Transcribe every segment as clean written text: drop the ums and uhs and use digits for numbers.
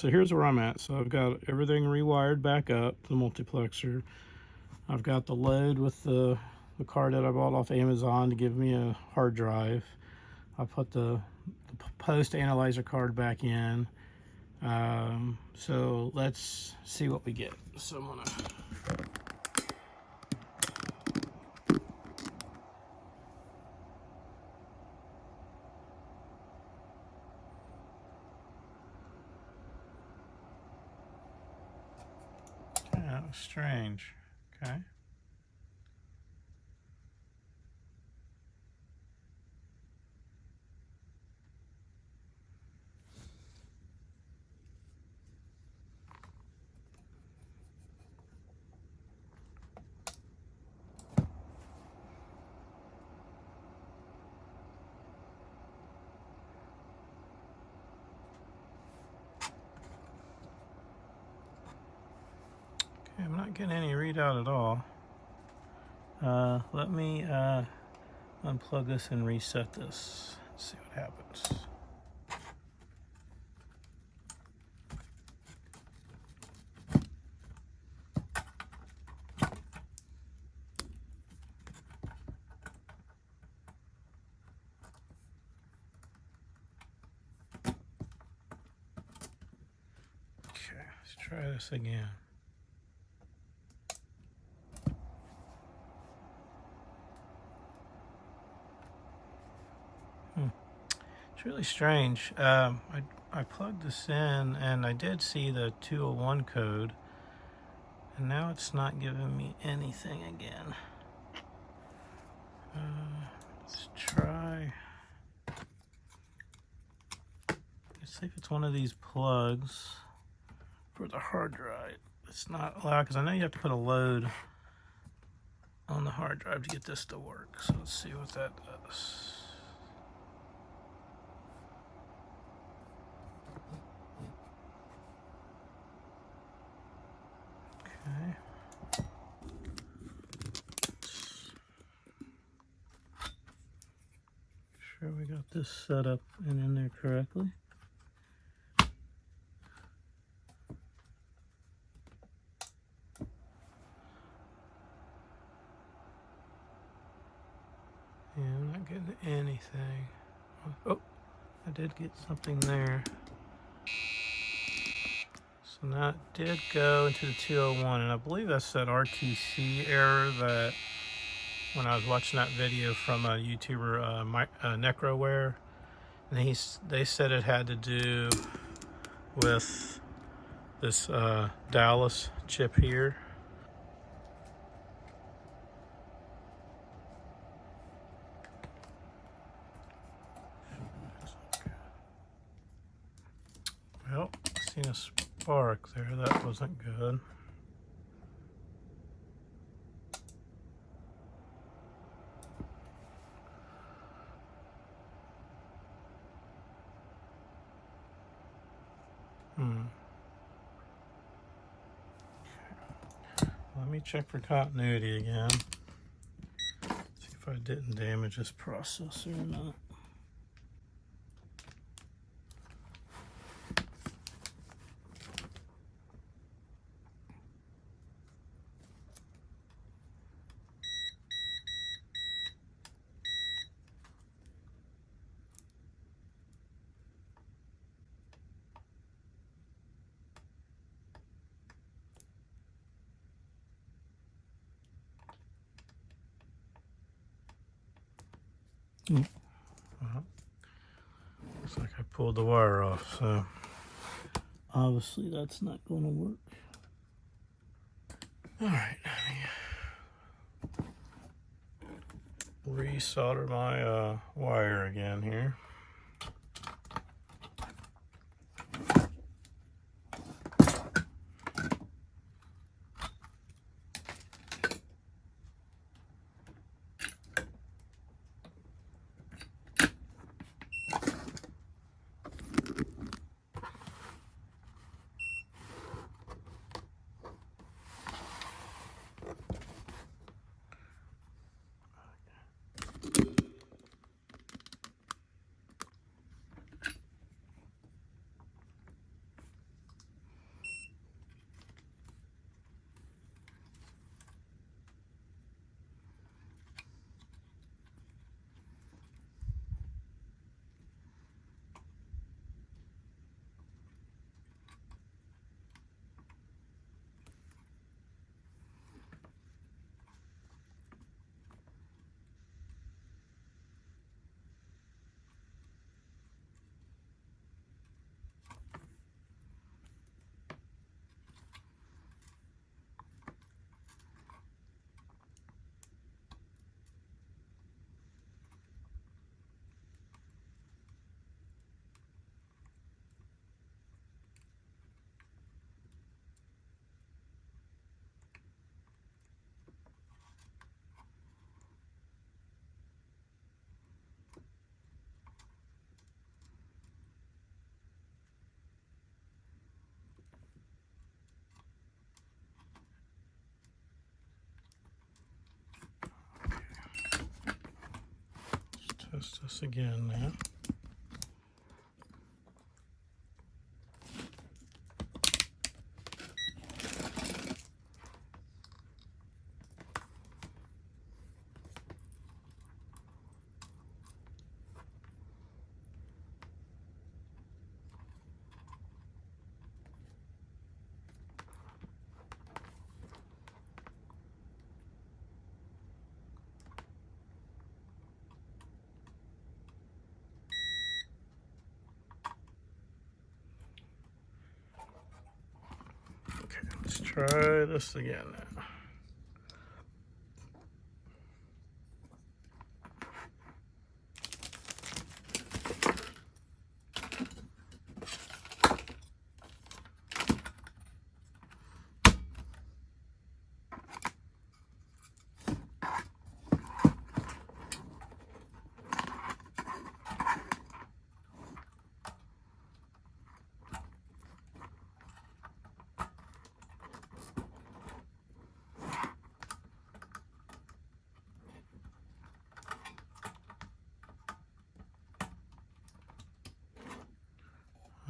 so here's where I'm at. So I've got everything rewired back up, the multiplexer. I've got the load with the card that I bought off Amazon to give me a hard drive. I put the post analyzer card back in. So let's see what we get. So I'm gonna that was strange. Okay. Okay, I'm not getting any readout at all. Let me unplug this and reset this. See what happens. Okay, let's try this again. It's really strange. I plugged this in and I did see the 201 code, and now it's not giving me anything again. Let's try. Let's see if it's one of these plugs for the hard drive. It's not allowed because I know you have to put a load on the hard drive to get this to work. So let's see what that does. Okay. Sure we got this set up and in there correctly. Yeah, I'm not getting anything. Oh, I did get something there. So that did go into the 201, and I believe that's that RTC error that when I was watching that video from a YouTuber, Necroware, and they said it had to do with this Dallas chip here. Well, seen a spark there. That wasn't good. Let me check for continuity again. See if I didn't damage this processor or not. Well, looks like I pulled the wire off, so obviously that's not going to work. All right, resolder my wire again here. this again now. Okay, let's try this again now.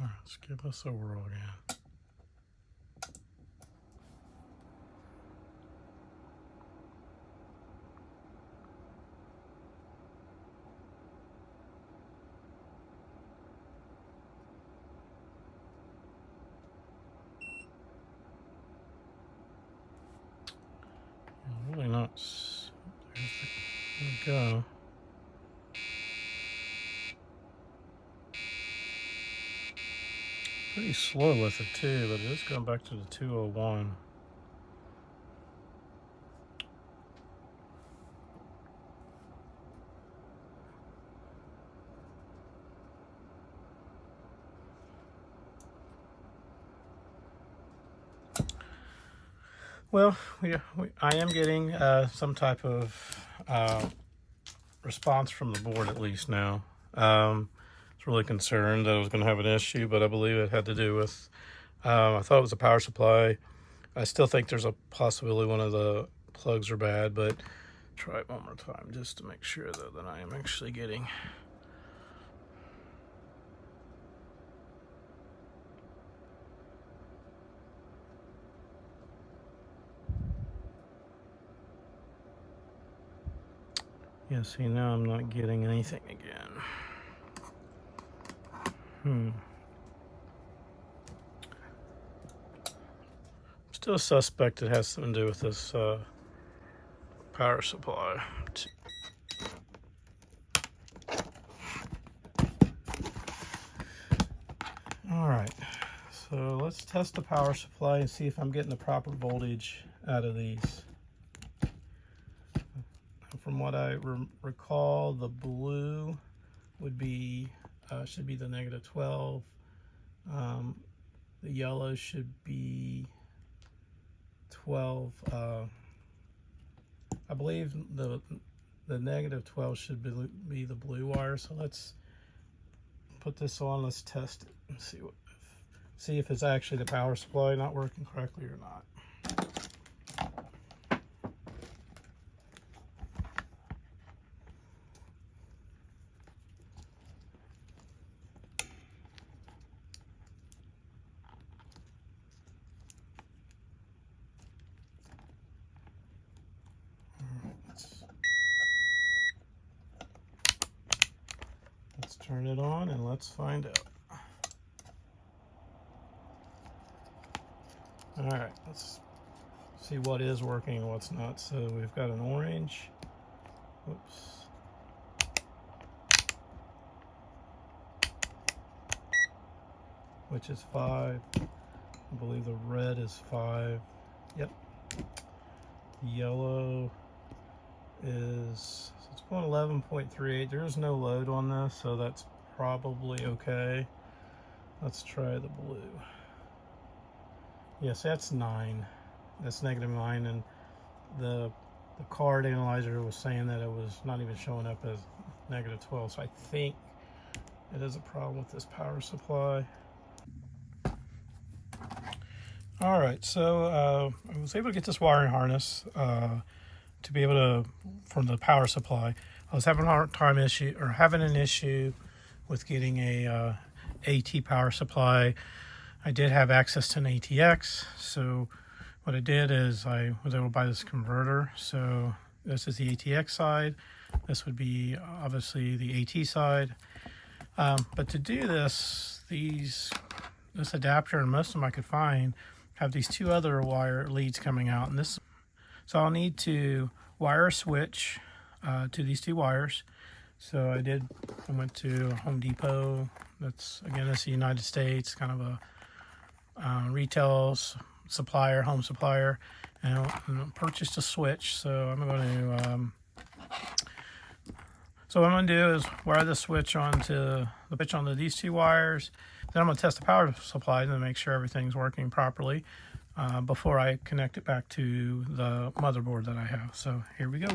All right, let's give this a whirl again. Really not. There we go. Pretty slow with it too, but it is going back to the 201. Well, I am getting some type of response from the board at least now. I was really concerned that I was going to have an issue, but I believe it had to do with, I thought it was a power supply. I still think there's a possibility one of the plugs are bad, but try it one more time just to make sure though that I am actually getting. Yeah, see, now I'm not getting anything again. Still suspect it has something to do with this power supply. All right, so let's test the power supply and see if I'm getting the proper voltage out of these. From what I recall, the blue would be should be the -12. The yellow should be 12. I believe the -12 should be the blue wire. So let's put this on. Let's test it and see if it's actually the power supply not working correctly or not. Let's turn it on and let's find out. All right, let's see what is working and what's not. So we've got an orange. Whoops. Which is 5. I believe the red is 5. Yep. The yellow is, it's going 11.38. There's no load on this, so that's probably okay. Let's try the blue. Yes, that's 9. That's -9, and the card analyzer was saying that it was not even showing up as -12. So I think it is a problem with this power supply. All right, so I was able to get this wiring harness to be able to, from the power supply. I was having an issue with getting a AT power supply. I did have access to an ATX, so what I did is I was able to buy this converter. So this is the ATX side. This would be obviously the AT side. But to do this, this adapter and most of them I could find have these two other wire leads coming out, and so I'll need to wire a switch to these two wires. So I went to Home Depot. That's the United States, kind of a retail supplier, home supplier, and I purchased a switch. So I'm going to so what I'm going to do is wire the switch onto these two wires. Then I'm going to test the power supply to make sure everything's working properly before I connect it back to the motherboard that I have. So here we go.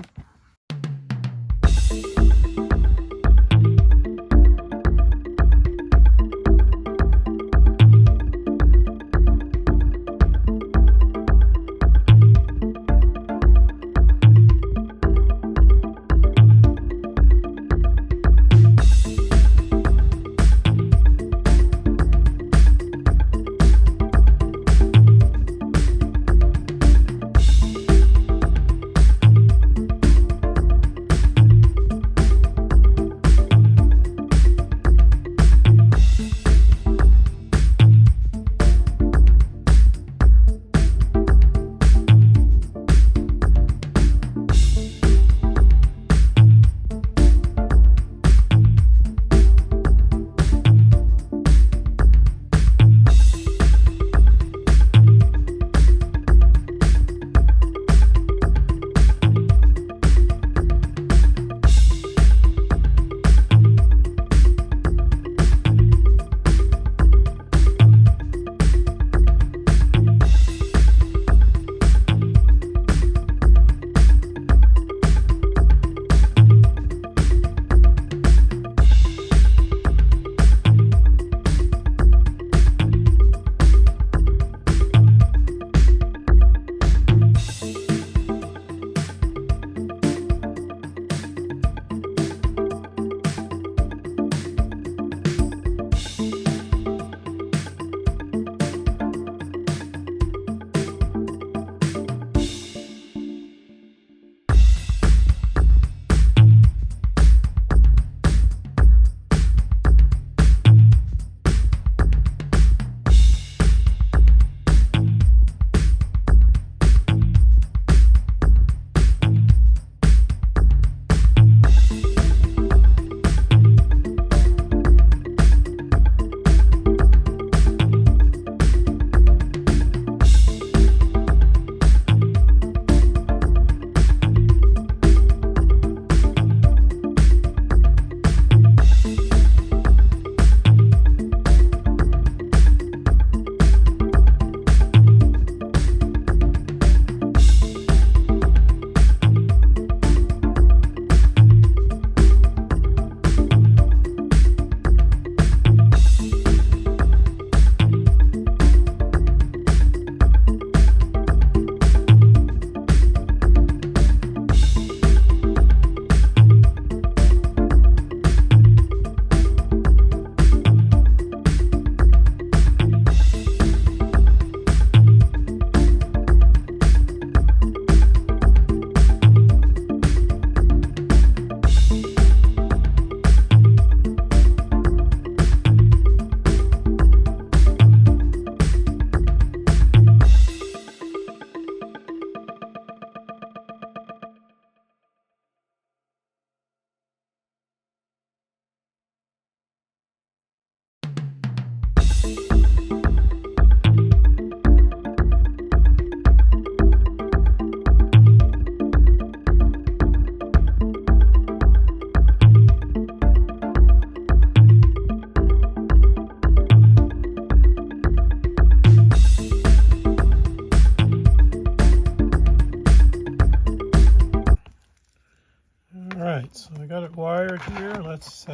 Alright, so I got it wired here. Let's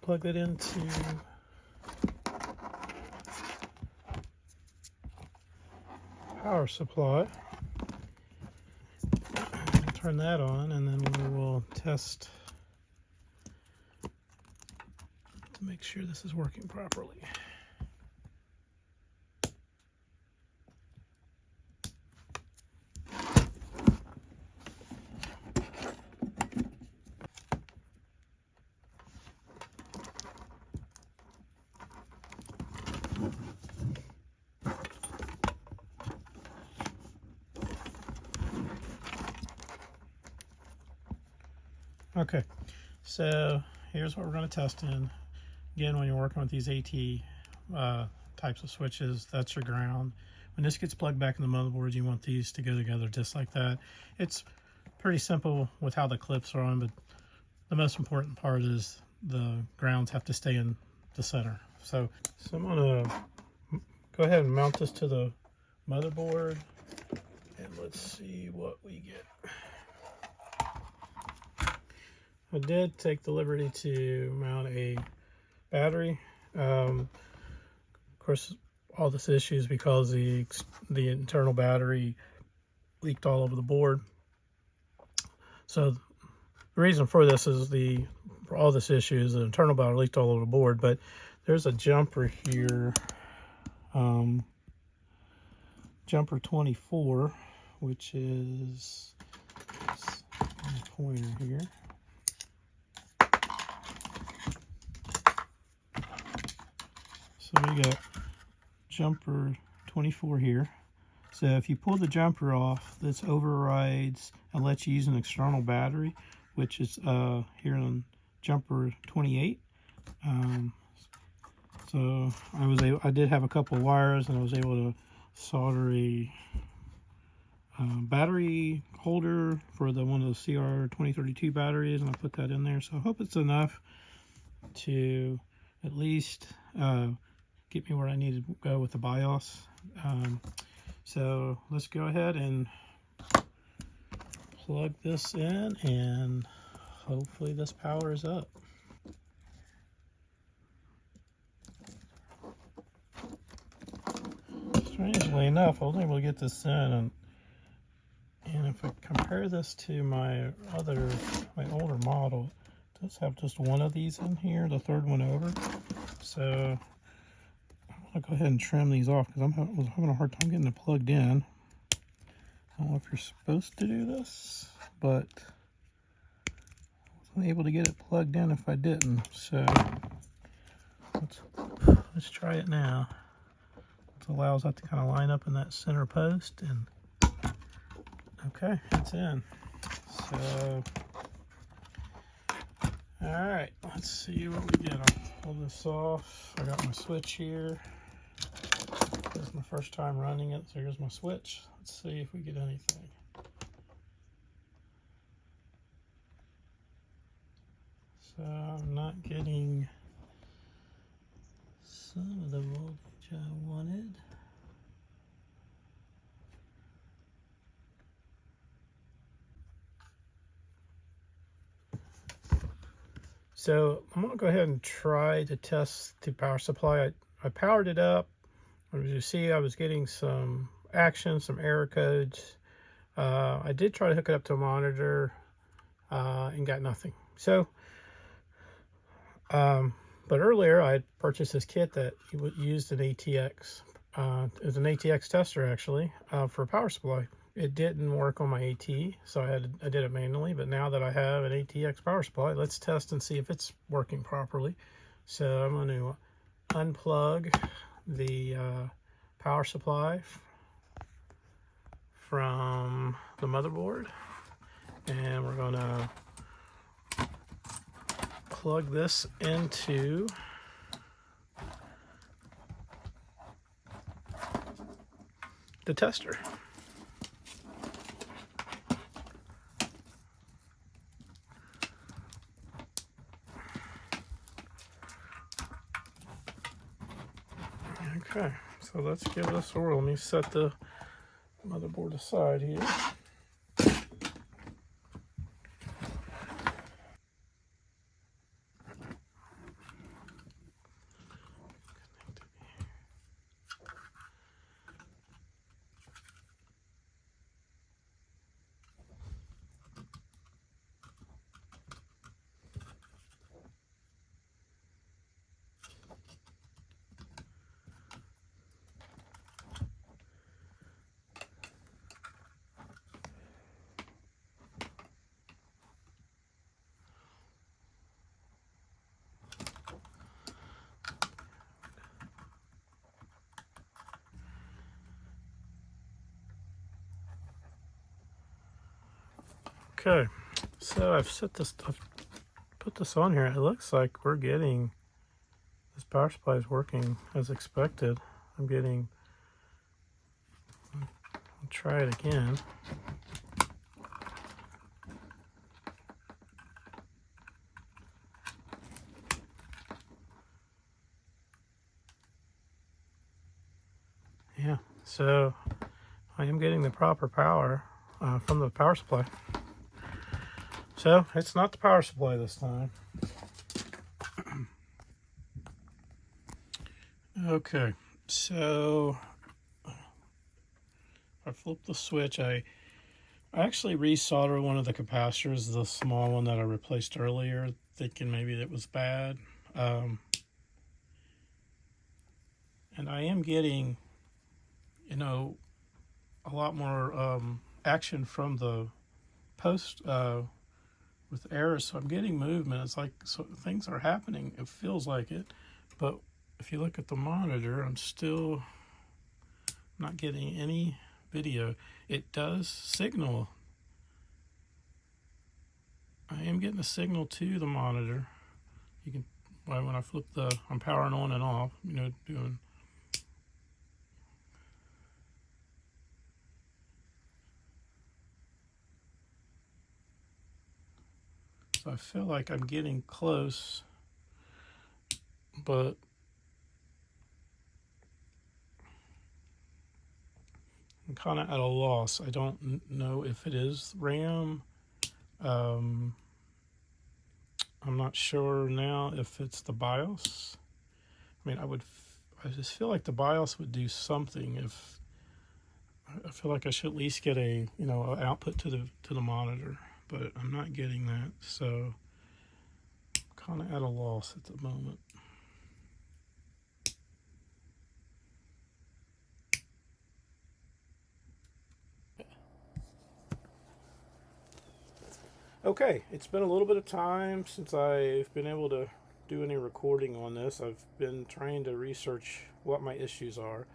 plug it into power supply. turn that on, and then we will test to make sure this is working properly. Okay, so here's what we're going to test in. Again, when you're working with these AT types of switches, that's your ground. When this gets plugged back in the motherboard, you want these to go together just like that. It's pretty simple with how the clips are on, but the most important part is the grounds have to stay in the center. So I'm going to go ahead and mount this to the motherboard, and let's see what we get. I did take the liberty to mount a battery. Of course, all this issue is because the internal battery leaked all over the board. So the reason for this is for all this issue is the internal battery leaked all over the board. But there's a jumper here, jumper 24, which is the pointer here. So we got jumper 24 here. So if you pull the jumper off, this overrides and lets you use an external battery, which is here on jumper 28. So I did have a couple of wires, and I was able to solder a battery holder for one of the CR2032 batteries, and I put that in there. So I hope it's enough to at least get me where I need to go with the BIOS. So let's go ahead and plug this in, and hopefully this powers up. Strangely enough, I was able to get this in, and if I compare this to my older model, it does have just one of these in here, the third one over. So I'll go ahead and trim these off because I was having a hard time getting it plugged in. I don't know if you're supposed to do this, but I wasn't able to get it plugged in if I didn't. So let's try it now. It allows that to kind of line up in that center post, and okay, it's in. So all right, let's see what we get. I'll pull this off. I got my switch here. This is my first time running it, so here's my switch. Let's see if we get anything. So I'm not getting some of the voltage I wanted. So I'm going to go ahead and try to test the power supply. I powered it up. As you see, I was getting some action, some error codes. I did try to hook it up to a monitor and got nothing. So, but earlier I had purchased this kit that used an ATX. It was an ATX tester actually for a power supply. It didn't work on my AT, so I did it manually. But now that I have an ATX power supply, let's test and see if it's working properly. So I'm going to unplug the power supply from the motherboard, and we're going to plug this into the tester. Okay, so let's give this a whirl. Let me set the motherboard aside here. Okay, so I've put this on here. It looks like we're getting, this power supply is working as expected. I'll try it again. Yeah, so I am getting the proper power from the power supply. So it's not the power supply this time. Okay, so I flipped the switch. I actually resoldered one of the capacitors, the small one that I replaced earlier, thinking maybe it was bad. And I am getting, you know, a lot more action from the post with errors. So I'm getting movement. It's like, so things are happening. It feels like it. But if you look at the monitor, I'm still not getting any video. It does signal. I am getting a signal to the monitor. You can, when I flip I'm powering on and off, you know, doing. So I feel like I'm getting close, but I'm kind of at a loss. I don't know if it is RAM. I'm not sure now if it's the BIOS. I mean, I just feel like the BIOS would do something. If I feel like I should at least get a, you know, an output to the monitor, but I'm not getting that. So I'm kind of at a loss at the moment. Okay, it's been a little bit of time since I've been able to do any recording on this. I've been trying to research what my issues are.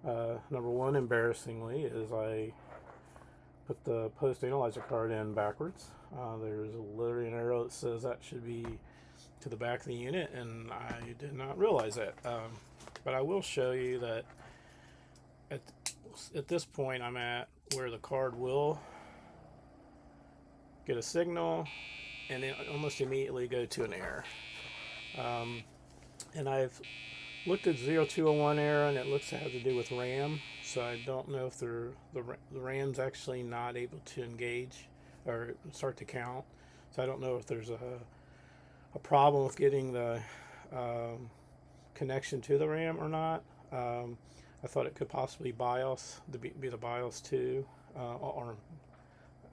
Number one, embarrassingly, is I put the post analyzer card in backwards. There's literally an arrow that says that should be to the back of the unit, and I did not realize that. But I will show you that at this point I'm at where the card will get a signal and then almost immediately go to an error. And I've looked at 0201 error, and it looks to have to do with RAM. So I don't know if the RAM's actually not able to engage or start to count. So I don't know if there's a problem with getting the connection to the RAM or not. I thought it could possibly be the BIOS too, or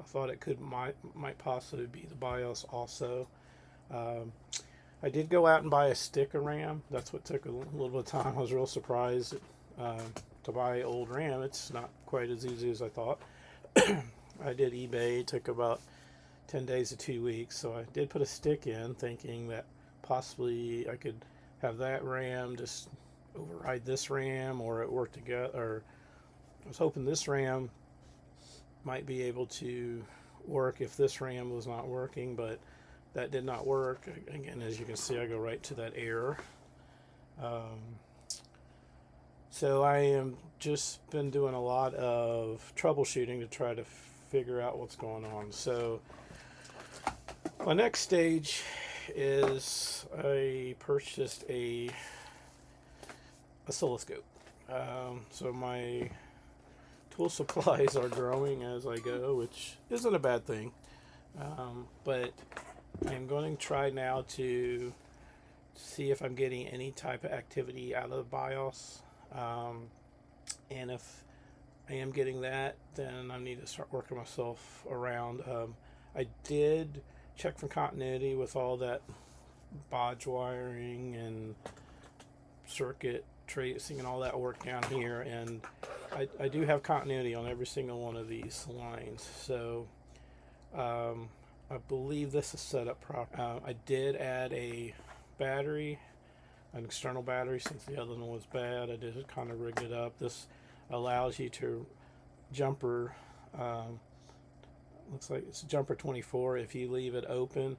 I thought it might possibly be the BIOS also. I did go out and buy a stick of RAM. That's what took a little bit of time. I was real surprised to buy old RAM. It's not quite as easy as I thought. I did eBay. It took about 10 days to 2 weeks. So I did put a stick in, thinking that possibly I could have that RAM just override this RAM, or it work together. Or I was hoping this RAM might be able to work if this RAM was not working, but that did not work. Again, as you can see, I go right to that error. So I am just been doing a lot of troubleshooting to try to figure out what's going on. So my next stage is I purchased a oscilloscope. So my tool supplies are growing as I go, which isn't a bad thing. But I'm going to try now to see if I'm getting any type of activity out of the BIOS. And if I am getting that, then I need to start working myself around. I did check for continuity with all that bodge wiring and circuit tracing and all that work down here, and I do have continuity on every single one of these lines. So I believe this is set up properly. I did add a battery, an external battery, since the other one was bad. I did kind of rig it up. This allows you to jumper looks like it's jumper 24. If you leave it open,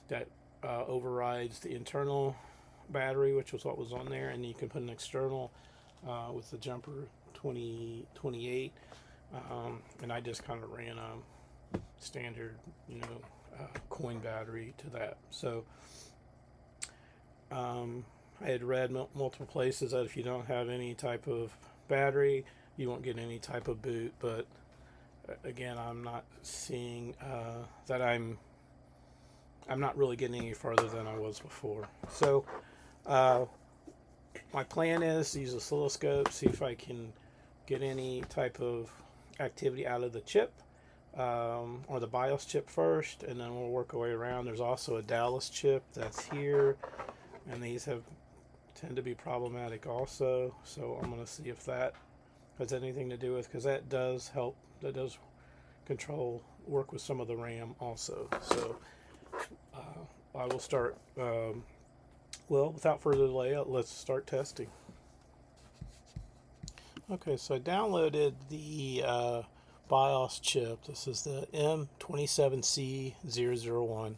that overrides the internal battery, which was what was on there, and you can put an external with the jumper 28. And I just kind of ran a standard, coin battery to that. So I had read multiple places that if you don't have any type of battery, you won't get any type of boot. But again, I'm not seeing that I'm not really getting any farther than I was before. So my plan is to use oscilloscope, see if I can get any type of activity out of the chip, or the BIOS chip first, and then we'll work our way around. There's also a Dallas chip that's here, and these tend to be problematic also. So I'm going to see if that has anything to do with, because that does help. That does work with some of the RAM also. So I will start. Well, without further delay, let's start testing. Okay, so I downloaded the BIOS chip. This is the M27C001.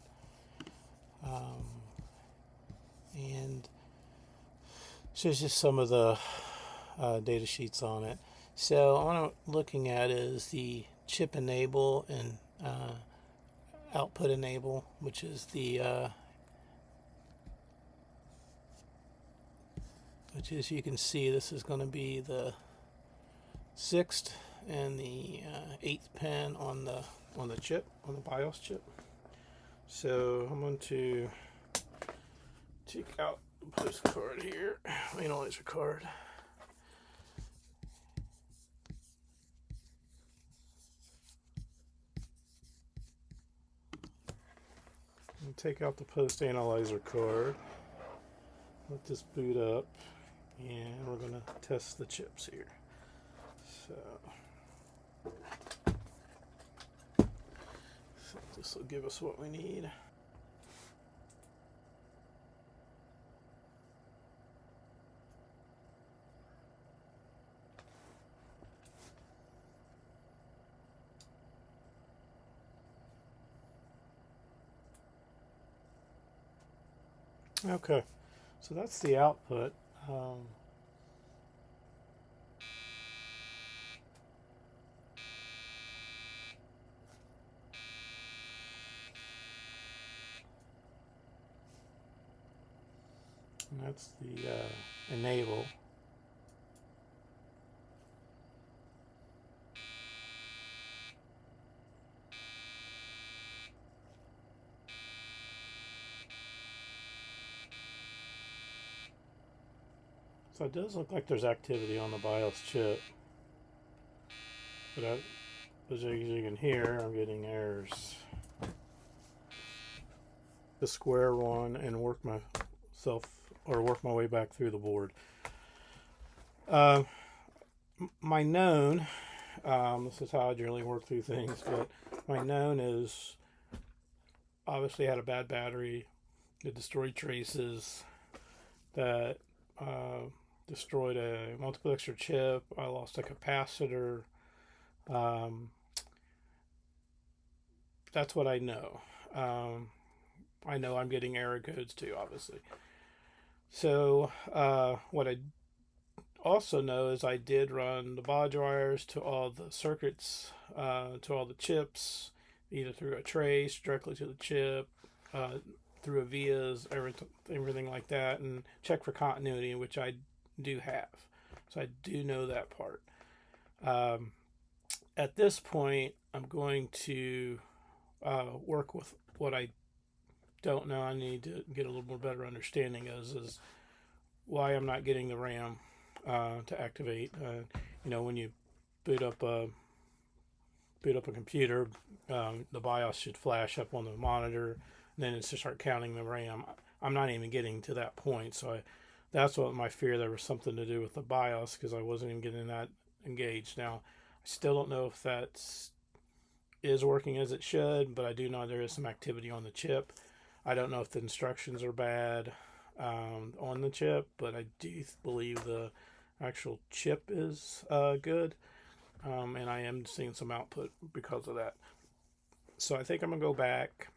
And shows just some of the data sheets on it. So what I'm looking at is the chip enable and output enable, which is which is, you can see this is going to be the 6th and the 8th pin on the chip, on the BIOS chip. So I'm going to take out the postcard here, analyzer card. And take out the post analyzer card. Let this boot up, and we're going to test the chips here. So this will give us what we need. Okay, so that's the output. And that's the enable. So it does look like there's activity on the BIOS chip, but as you can hear, I'm getting errors. The square one and work my way back through the board. My known, this is how I generally work through things, but my known is obviously had a bad battery, it destroyed traces, that destroyed a multiplexer chip, I lost a capacitor. That's what I know. I know I'm getting error codes too, obviously. So what I also know is I did run the baud wires to all the circuits, to all the chips, either through a trace, directly to the chip, through a vias, everything like that, and check for continuity, which I do have. So I do know that part. At this point, I'm going to work with what I don't know. I need to get a little more better understanding is why I'm not getting the RAM to activate. When you boot up a computer, the BIOS should flash up on the monitor, and then it's to start counting the RAM. I'm not even getting to that point, so that's what my fear. There was something to do with the BIOS because I wasn't even getting that engaged. Now, I still don't know if that is working as it should, but I do know there is some activity on the chip. I don't know if the instructions are bad on the chip, but I do believe the actual chip is good, and I am seeing some output because of that. So I think I'm gonna go back.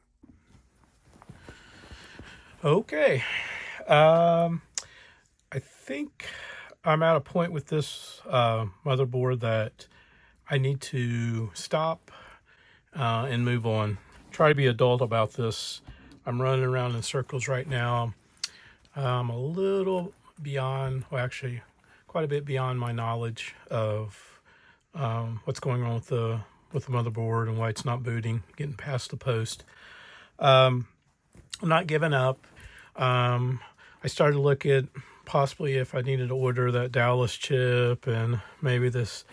Okay. I think I'm at a point with this motherboard that I need to stop and move on. Try to be adult about this. I'm running around in circles right now. I'm a little beyond, well, actually, quite a bit beyond my knowledge of what's going on with the motherboard and why it's not booting, getting past the post. I'm not giving up. I started to look at possibly if I needed to order that Dallas chip and maybe this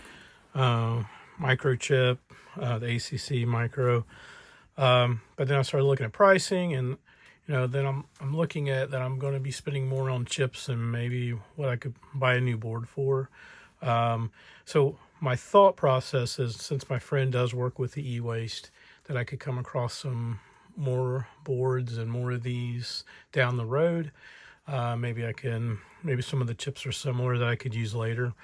microchip, the ACC micro. But then I started looking at pricing, and then I'm looking at that I'm going to be spending more on chips and maybe what I could buy a new board for. So my thought process is, since my friend does work with the e-waste, that I could come across some more boards and more of these down the road. Maybe some of the chips are similar that I could use later.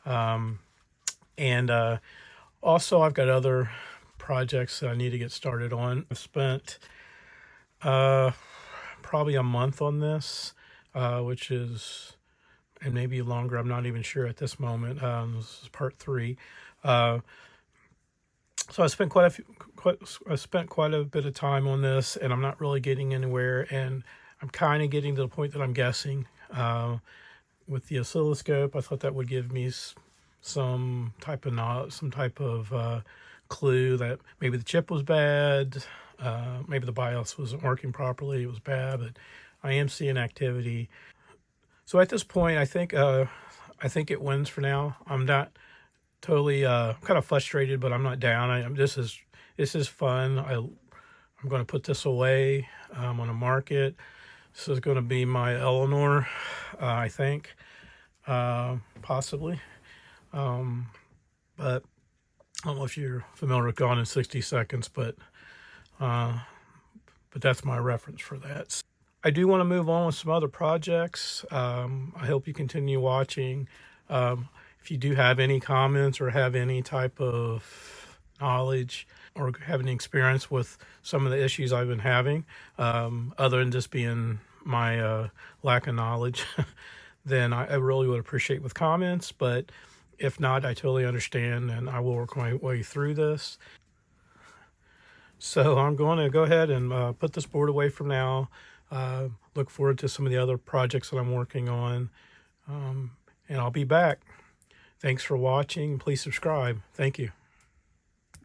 And also I've got other projects that I need to get started on. I've spent probably a month on this, and maybe longer. I'm not even sure at this moment. This is part 3. So I spent quite a bit of time on this, and I'm not really getting anywhere. And I'm kind of getting to the point that I'm guessing. With the oscilloscope, I thought that would give me some type of clue that maybe the chip was bad, maybe the BIOS wasn't working properly, it was bad, but I am seeing activity. So at this point, I think it wins for now. I'm not totally kind of frustrated, but I'm not down. This is fun. I'm going to put this away. I'm going to mark it. This is going to be my Eleanor, I think, possibly. But I don't know if you're familiar with Gone in 60 Seconds, but that's my reference for that. I do want to move on with some other projects. I hope you continue watching. If you do have any comments or have any type of knowledge or have any experience with some of the issues I've been having, other than just being my lack of knowledge, then I really would appreciate with comments. But if not, I totally understand, and I will work my way through this. So I'm going to go ahead and put this board away from now. Look forward to some of the other projects that I'm working on, and I'll be back. Thanks for watching. Please subscribe. Thank you.